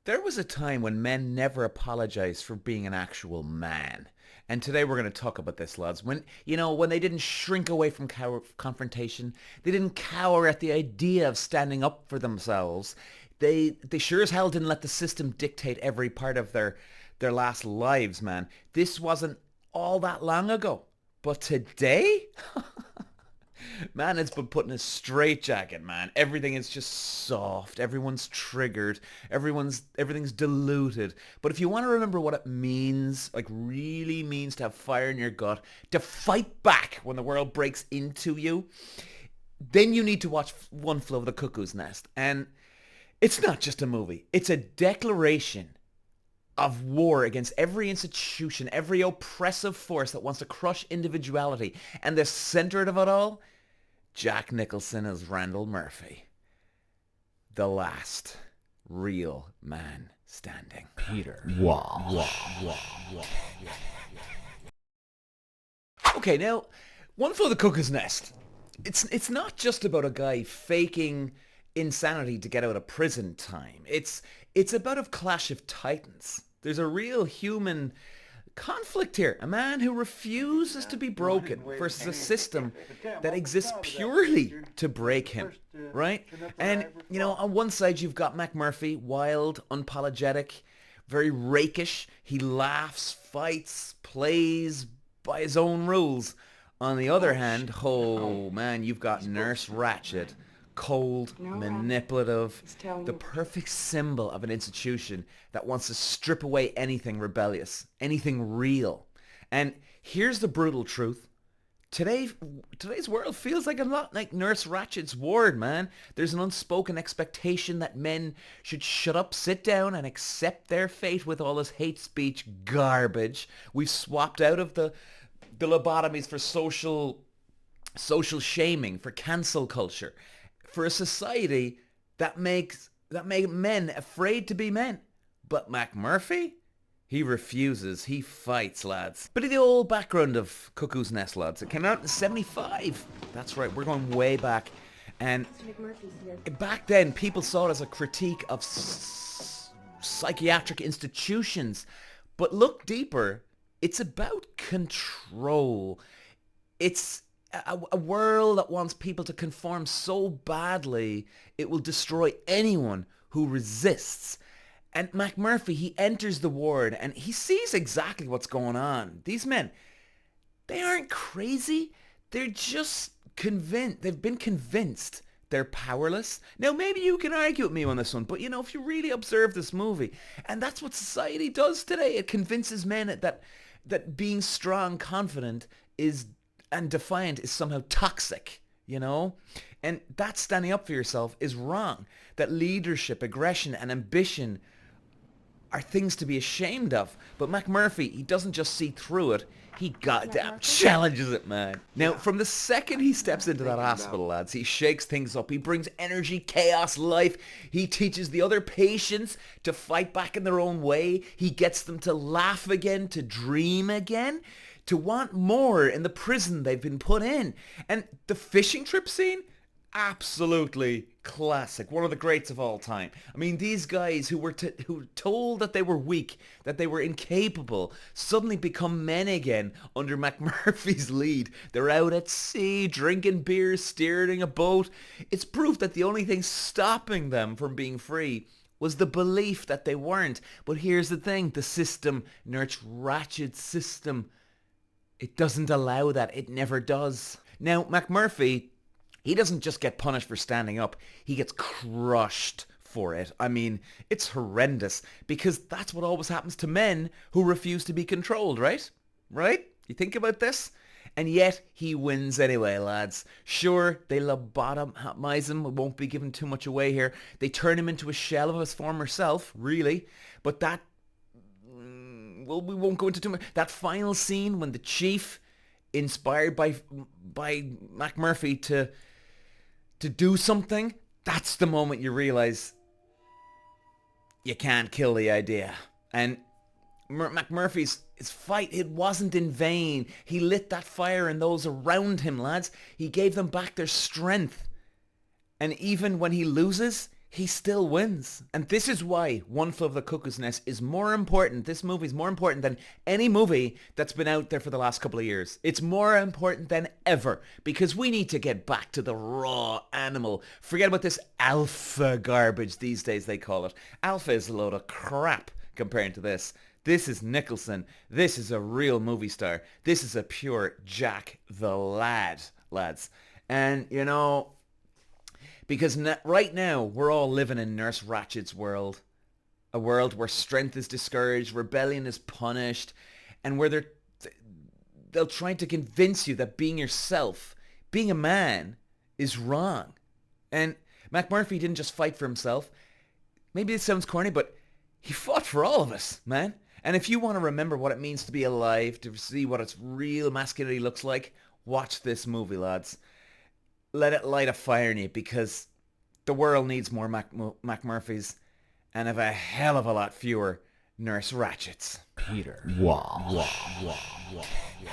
There was a time when men never apologized for being an actual man. And today we're going to talk about this, lads. When they didn't shrink away from confrontation, they didn't cower at the idea of standing up for themselves. They sure as hell didn't let the system dictate every part of their last lives, man. This wasn't all that long ago. But today, man, it's been put in a straitjacket, man. Everything is just soft. Everyone's triggered. Everything's diluted. But if you want to remember what it means, like really means to have fire in your gut, to fight back when the world breaks into you, then you need to watch One Flew Over the Cuckoo's Nest. And it's not just a movie. It's a declaration of war against every institution, every oppressive force that wants to crush individuality. And the center of it all, Jack Nicholson as Randle McMurphy, the last real man standing. Peter. Okay, now, One Flew Over the Cuckoo's Nest. It's not just about a guy faking insanity to get out of prison time. It's about a clash of titans. There's a real human conflict here. A man who refuses to be broken versus a system that exists purely to break him, right? And, on one side you've got McMurphy, wild, unapologetic, very rakish. He laughs, fights, plays by his own rules. On the other hand, man, you've got Nurse Ratched, cold, manipulative, the perfect symbol of an institution that wants to strip away anything rebellious, anything real. And here's the brutal truth. Today's world feels like a lot like Nurse Ratched's ward, man. There's an unspoken expectation that men should shut up, sit down, and accept their fate with all this hate speech garbage. We've swapped out of the lobotomies for social shaming, for cancel culture, for a society that make men afraid to be men. But McMurphy, he refuses. He fights, lads. But in the old background of Cuckoo's Nest, lads, it came out in '75. That's right, we're going way back. And back then, people saw it as a critique of psychiatric institutions. But look deeper, it's about control. It's a world that wants people to conform so badly it will destroy anyone who resists. And McMurphy, he enters the ward and he sees exactly what's going on. These men, they aren't crazy. They're just convinced. They've been convinced they're powerless. Now, maybe you can argue with me on this one, but if you really observe this movie, and that's what society does today, it convinces men that being strong, confident and defiant is somehow toxic, And that standing up for yourself is wrong. That leadership, aggression, and ambition are things to be ashamed of. But McMurphy, he doesn't just see through it, he goddamn challenges it, man. Now, from the second he steps into that hospital, lads, he shakes things up. He brings energy, chaos, life. He teaches the other patients to fight back in their own way. He gets them to laugh again, to dream again, to want more in the prison they've been put in. And the fishing trip scene? Absolutely classic. One of the greats of all time. I mean, these guys who were told that they were weak, that they were incapable, suddenly become men again under McMurphy's lead. They're out at sea, drinking beer, steering a boat. It's proof that the only thing stopping them from being free was the belief that they weren't. But here's the thing. The system, Nurse Ratched's system, it doesn't allow that. It never does. Now, McMurphy, he doesn't just get punished for standing up. He gets crushed for it. I mean, it's horrendous because that's what always happens to men who refuse to be controlled, right? Right? You think about this? And yet he wins anyway, lads. Sure, they lobotomize him. We won't be giving too much away here. They turn him into a shell of his former self, really. But that... well, we won't go into too much. That final scene when the chief, inspired by McMurphy to do something, that's the moment you realize you can't kill the idea. And McMurphy's fight, it wasn't in vain. He lit that fire in those around him, lads. He gave them back their strength. And even when he loses, he still wins. And this is why One Flew Over the Cuckoo's Nest is more important. This movie is more important than any movie that's been out there for the last couple of years. It's more important than ever because we need to get back to the raw animal. Forget about this alpha garbage these days they call it. Alpha is a load of crap comparing to this. This is Nicholson. This is a real movie star. This is a pure Jack the Lad, lads. And, you know, because right now, we're all living in Nurse Ratcheds' world. A world where strength is discouraged, rebellion is punished, and where they'll try to convince you that being yourself, being a man, is wrong. And McMurphy didn't just fight for himself. Maybe this sounds corny, but he fought for all of us, man. And if you want to remember what it means to be alive, to see what its real masculinity looks like, watch this movie, lads. Let it light a fire in you because the world needs more McMurphys and have a hell of a lot fewer Nurse Ratcheds. Peter. Wah, wah, wah, wah, wah.